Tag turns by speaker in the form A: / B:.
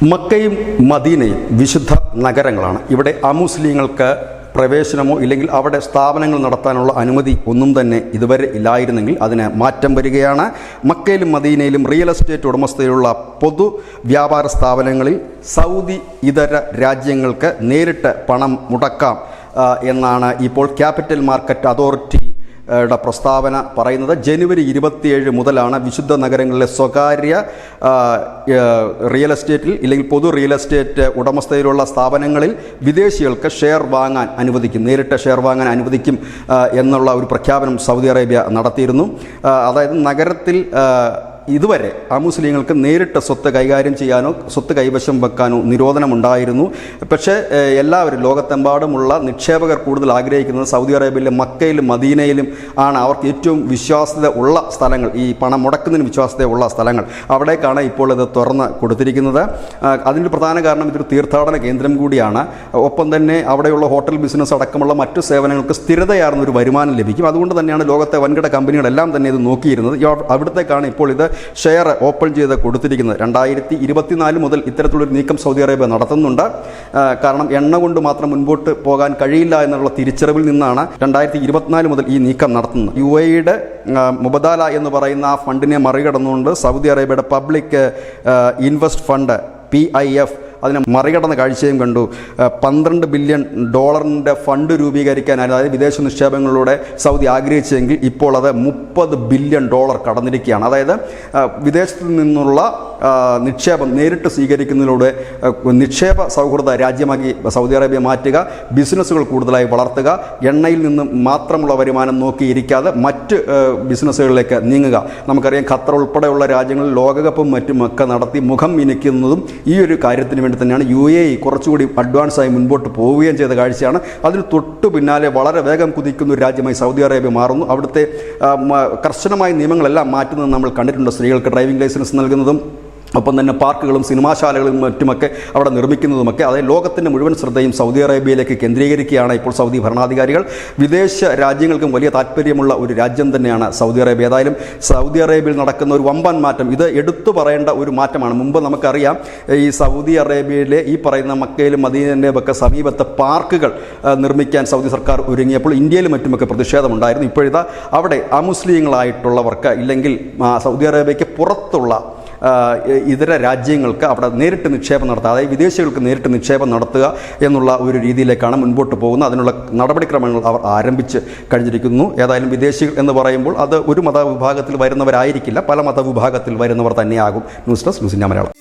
A: മക്കയും മദീനയും വിശുദ്ധ നഗരങ്ങളാണ്. ഇവിടെ അമുസ്ലിങ്ങൾക്ക് പ്രവേശനമോ ഇല്ലെങ്കിൽ അവിടെ സ്ഥാപനങ്ങൾ നടത്താനുള്ള അനുമതി ഒന്നും തന്നെ ഇതുവരെ ഇല്ലായിരുന്നെങ്കിൽ അതിന് മാറ്റം വരികയാണ്. മക്കയിലും മദീനയിലും റിയൽ എസ്റ്റേറ്റ് ഉടമസ്ഥതയിലുള്ള പൊതു വ്യാപാര സ്ഥാപനങ്ങളിൽ സൗദി ഇതര രാജ്യങ്ങൾക്ക് നേരിട്ട് പണം മുടക്കാം എന്നാണ് ഇപ്പോൾ ക്യാപിറ്റൽ മാർക്കറ്റ് അതോറിറ്റി പ്രസ്താവന പറയുന്നത്. ജനുവരി 27 മുതലാണ് വിശുദ്ധ നഗരങ്ങളിലെ സ്വകാര്യ റിയൽ എസ്റ്റേറ്റിൽ ഇല്ലെങ്കിൽ പൊതു റിയൽ എസ്റ്റേറ്റ് ഉടമസ്ഥതയിലുള്ള സ്ഥാപനങ്ങളിൽ വിദേശികൾക്ക് ഷെയർ വാങ്ങാൻ അനുവദിക്കും, നേരിട്ട് ഷെയർ വാങ്ങാൻ അനുവദിക്കും എന്നുള്ള ഒരു പ്രഖ്യാപനം സൗദി അറേബ്യ നടത്തിയിരുന്നു. അതായത് നഗരത്തിൽ ഇതുവരെ അമുസ്ലിങ്ങൾക്ക് നേരിട്ട് സ്വത്ത് കൈകാര്യം ചെയ്യാനോ സ്വത്ത് കൈവശം വെക്കാനോ നിരോധനമുണ്ടായിരുന്നു. പക്ഷേ എല്ലാവരും ലോകത്തെമ്പാടുമുള്ള നിക്ഷേപകർ കൂടുതൽ ആഗ്രഹിക്കുന്നത് സൗദി അറേബ്യയിലെ മക്കയിലും മദീനയിലും ആണ്. അവർക്ക് ഏറ്റവും വിശ്വാസ്യത ഉള്ള സ്ഥലങ്ങൾ, ഈ പണം മുടക്കുന്നതിന് വിശ്വാസ്യത ഉള്ള സ്ഥലങ്ങൾ, അവിടേക്കാണ് ഇപ്പോൾ ഇത് തുറന്ന് കൊടുത്തിരിക്കുന്നത്. അതിൻ്റെ പ്രധാന കാരണം ഇതൊരു തീർത്ഥാടന കേന്ദ്രം കൂടിയാണ്. ഒപ്പം തന്നെ അവിടെയുള്ള ഹോട്ടൽ ബിസിനസ് അടക്കമുള്ള മറ്റു സേവനങ്ങൾക്ക് സ്ഥിരതയാർന്ന ഒരു വരുമാനം ലഭിക്കും. അതുകൊണ്ട് തന്നെയാണ് ലോകത്തെ വൻകിട കമ്പനികളെല്ലാം തന്നെ ഇത് നോക്കിയിരുന്നത്. അവിടത്തേക്കാണ് ഇപ്പോൾ ഇത് ഷെയർ ഓപ്പൺ ചെയ്ത് കൊടുത്തിരിക്കുന്നത്. 2024 മുതൽ ഇത്തരത്തിലൊരു നീക്കം സൗദി അറേബ്യ നടത്തുന്നുണ്ട്. കാരണം എണ്ണ കൊണ്ട് മാത്രം മുൻപോട്ട് പോകാൻ കഴിയില്ല എന്നുള്ള തിരിച്ചറിവിൽ നിന്നാണ് 2024 മുതൽ ഈ നീക്കം നടത്തുന്നത്. UAEയുടെ മുബദാല എന്ന് പറയുന്ന ആ ഫണ്ടിനെ മറികടന്നുകൊണ്ട് സൗദി അറേബ്യയുടെ പബ്ലിക് ഇൻവെസ്റ്റ് ഫണ്ട് PIF അതിനെ മറികടന്ന കാഴ്ചയും കണ്ടു. $12 ബില്യൺ ഫണ്ട് രൂപീകരിക്കാൻ, അതായത് വിദേശ നിക്ഷേപങ്ങളിലൂടെ സൗദി ആഗ്രഹിച്ചെങ്കിൽ ഇപ്പോൾ അത് $30 ബില്യൺ കടന്നിരിക്കുകയാണ്. അതായത് വിദേശത്തു നിന്നുള്ള നിക്ഷേപം നേരിട്ട് സ്വീകരിക്കുന്നതിലൂടെ നിക്ഷേപ സൗഹൃദ രാജ്യമാക്കി സൗദി അറേബ്യ മാറ്റുക, ബിസിനസ്സുകൾ കൂടുതലായി വളർത്തുക, എണ്ണയിൽ നിന്നും മാത്രമുള്ള വരുമാനം നോക്കിയിരിക്കാതെ മറ്റ് ബിസിനസ്സുകളിലേക്ക് നീങ്ങുക. നമുക്കറിയാം ഖത്തർ ഉൾപ്പെടെയുള്ള രാജ്യങ്ങളിൽ ലോകകപ്പും മറ്റുമൊക്കെ നടത്തി മുഖം മിനുക്കുന്നതും ഈ ഒരു കാര്യത്തിന് വേണ്ടി തന്നെയാണ്. UAE കുറച്ചുകൂടി അഡ്വാൻസായി മുൻപോട്ട് പോവുകയും ചെയ്ത കാഴ്ചയാണ്. അതിന് തൊട്ടു പിന്നാലെ വളരെ വേഗം കുതിക്കുന്ന ഒരു രാജ്യമായി സൗദി അറേബ്യ മാറുന്നു. അവിടുത്തെ കർശനമായ നിയമങ്ങളെല്ലാം മാറ്റുന്നത് നമ്മൾ കണ്ടിട്ടുണ്ട്. സ്ത്രീകൾക്ക് ഡ്രൈവിംഗ് ലൈസൻസ് നൽകുന്നതും ഒപ്പം തന്നെ പാർക്കുകളും സിനിമാശാലകളും മറ്റുമൊക്കെ അവിടെ നിർമ്മിക്കുന്നതുമൊക്കെ. അതായത് ലോകത്തിൻ്റെ മുഴുവൻ ശ്രദ്ധയും സൗദി അറേബ്യയിലേക്ക് കേന്ദ്രീകരിക്കുകയാണ് ഇപ്പോൾ സൗദി ഭരണാധികാരികൾ. വിദേശ രാജ്യങ്ങൾക്കും വലിയ താല്പര്യമുള്ള ഒരു രാജ്യം തന്നെയാണ് സൗദി അറേബ്യ. ഏതായാലും സൗദി അറേബ്യയിൽ നടക്കുന്ന ഒരു വമ്പൻ മാറ്റം, ഇത് എടുത്തു പറയേണ്ട ഒരു മാറ്റമാണ്. മുമ്പ് നമുക്കറിയാം ഈ സൗദി അറേബ്യയിലെ ഈ പറയുന്ന മക്കയിലും മദീനയിലും ഒക്കെ സമീപത്ത് പാർക്കുകൾ നിർമ്മിക്കാൻ സൗദി സർക്കാർ ഒരുങ്ങിയപ്പോൾ ഇന്ത്യയിലും മറ്റുമൊക്കെ പ്രതിഷേധമുണ്ടായിരുന്നു. ഇപ്പോഴിതാ അവിടെ അമുസ്ലിങ്ങളായിട്ടുള്ളവർക്ക് ഇല്ലെങ്കിൽ സൗദി അറേബ്യയ്ക്ക് പുറത്തുള്ള ഇതര രാജ്യങ്ങൾക്ക് അവിടെ നേരിട്ട് നിക്ഷേപം നടത്തുക, അതായത് വിദേശികൾക്ക് നേരിട്ട് നിക്ഷേപം നടത്തുക എന്നുള്ള ഒരു രീതിയിലേക്കാണ് മുൻപോട്ട് പോകുന്നത്. അതിനുള്ള നടപടിക്രമങ്ങൾ അവർ ആരംഭിച്ച് കഴിഞ്ഞിരിക്കുന്നു. ഏതായാലും വിദേശികൾ എന്ന് പറയുമ്പോൾ അത് ഒരു മതവിഭാഗത്തിൽ വരുന്നവരായിരിക്കില്ല, പല മതവിഭാഗത്തിൽ വരുന്നവർ തന്നെയാകും. News desk news India Malayalam.